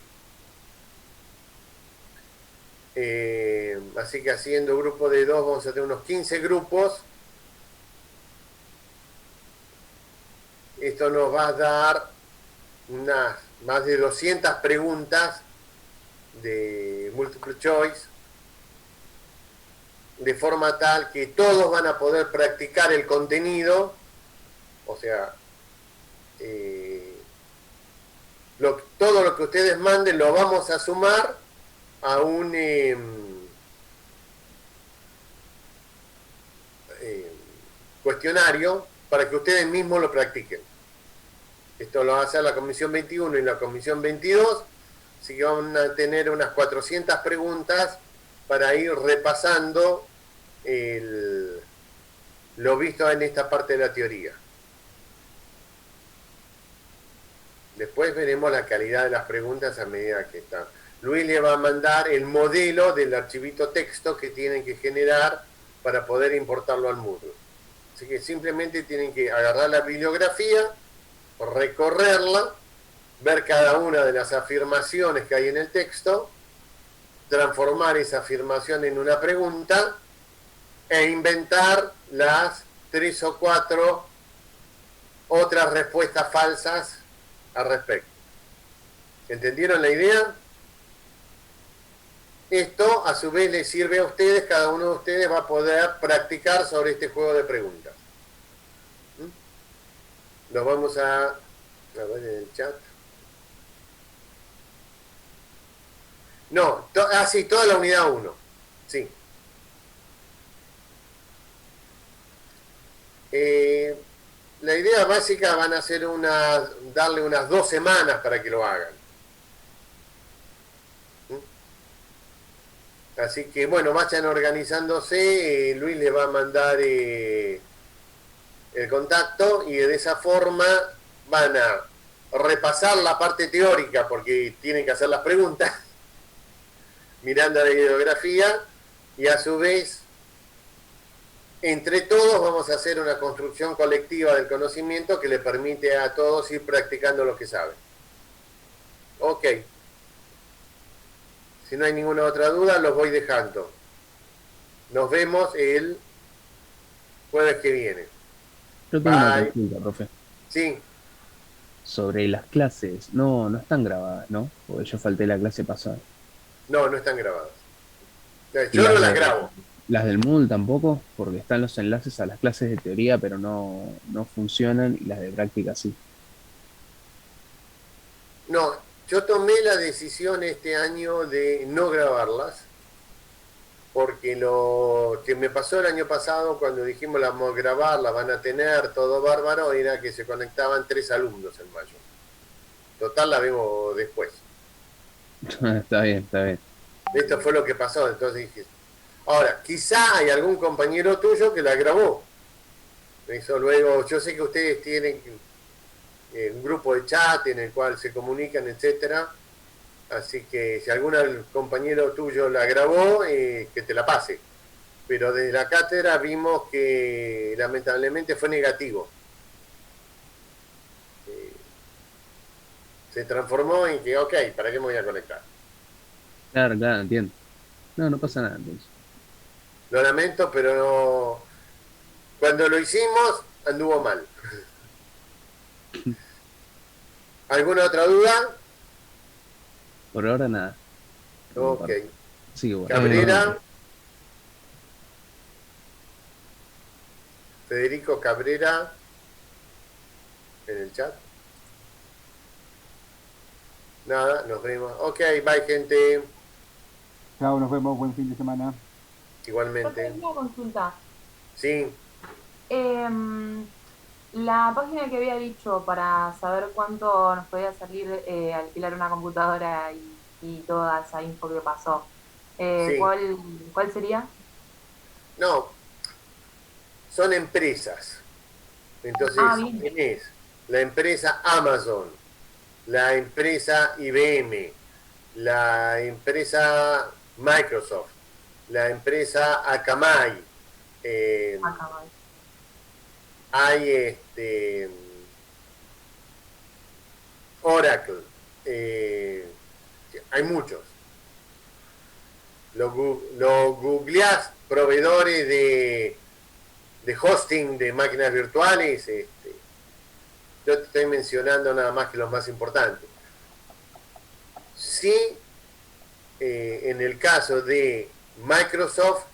Así que haciendo grupo de 2 vamos a tener unos 15 grupos. Esto nos va a dar unas más de 200 preguntas de multiple choice, de forma tal que todos van a poder practicar el contenido, o sea, todo lo que ustedes manden lo vamos a sumar a un cuestionario para que ustedes mismos lo practiquen. Esto lo va a hacer la comisión 21 y la comisión 22, así que van a tener unas 400 preguntas para ir repasando lo visto en esta parte de la teoría. Después veremos la calidad de las preguntas a medida que están. Luis le va a mandar el modelo del archivito texto que tienen que generar para poder importarlo al Moodle. Así que simplemente tienen que agarrar la bibliografía, recorrerla, ver cada una de las afirmaciones que hay en el texto, transformar esa afirmación en una pregunta e inventar las 3 o 4 otras respuestas falsas al respecto. ¿Entendieron la idea? Esto a su vez les sirve a ustedes, cada uno de ustedes va a poder practicar sobre este juego de preguntas. Nos vamos a ver en el chat. No, sí, toda la unidad 1. Sí. La idea básica van a ser darle unas 2 semanas para que lo hagan. Así que bueno, vayan organizándose, Luis les va a mandar el contacto y de esa forma van a repasar la parte teórica porque tienen que hacer las preguntas mirando la bibliografía y a su vez entre todos vamos a hacer una construcción colectiva del conocimiento que le permite a todos ir practicando lo que saben. Ok. Si no hay ninguna otra duda, los voy dejando. Nos vemos el jueves que viene. Yo tengo una Bye. consulta, profe. Sí, Sobre las clases. No están grabadas, ¿no? Porque yo falté la clase pasada. no están grabadas. ¿Y Yo no las las de- grabo. Las del Moodle tampoco, porque están los enlaces a las clases de teoría, pero no funcionan, y las de práctica sí. No, yo tomé la decisión este año de no grabarlas, porque lo que me pasó el año pasado cuando dijimos las vamos a grabar, las van a tener, todo bárbaro, era que se conectaban 3 alumnos en mayo. Total, la vemos después. Está bien, está bien. Esto fue lo que pasó, entonces dije, ahora, quizá hay algún compañero tuyo que la grabó. Eso luego, yo sé que ustedes tienen un grupo de chat en el cual se comunican, etcétera. Así que si algún compañero tuyo la grabó, que te la pase. Pero desde la cátedra vimos que lamentablemente fue negativo. Se transformó en que, ok, ¿para qué me voy a conectar? Claro, entiendo. No pasa nada entonces. Lo lamento, pero no. Cuando lo hicimos, anduvo mal. ¿Alguna otra duda? Por ahora nada. Ok. Sí, bueno. Cabrera. Federico Cabrera. En el chat. Nada, nos vemos. Ok, bye gente. Chao, nos vemos, buen fin de semana. Yo Igualmente. tengo una consulta. Sí. La página que había dicho para saber cuánto nos podía salir alquilar una computadora y toda esa info que pasó, Sí. ¿cuál sería? No. Son empresas. Entonces, Bien. tenés la empresa Amazon, la empresa IBM, la empresa Microsoft, la empresa Akamai, Acá va. hay Oracle, hay muchos. lo googleás, proveedores de hosting de máquinas virtuales, yo te estoy mencionando nada más que los más importantes. Sí, en el caso de Microsoft,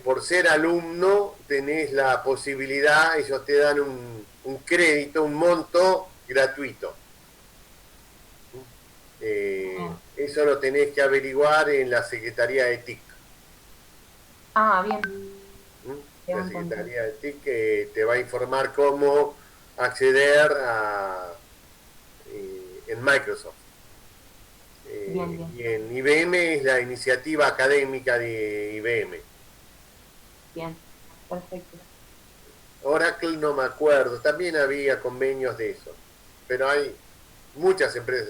por ser alumno, tenés la posibilidad, ellos te dan un crédito, un monto gratuito. Eso lo tenés que averiguar en la Secretaría de TIC. Ah, bien. La Secretaría de TIC te va a informar cómo acceder en Microsoft. Bien. Y en IBM es la iniciativa académica de IBM. Bien, perfecto. Oracle no me acuerdo, también había convenios de eso, pero hay muchas empresas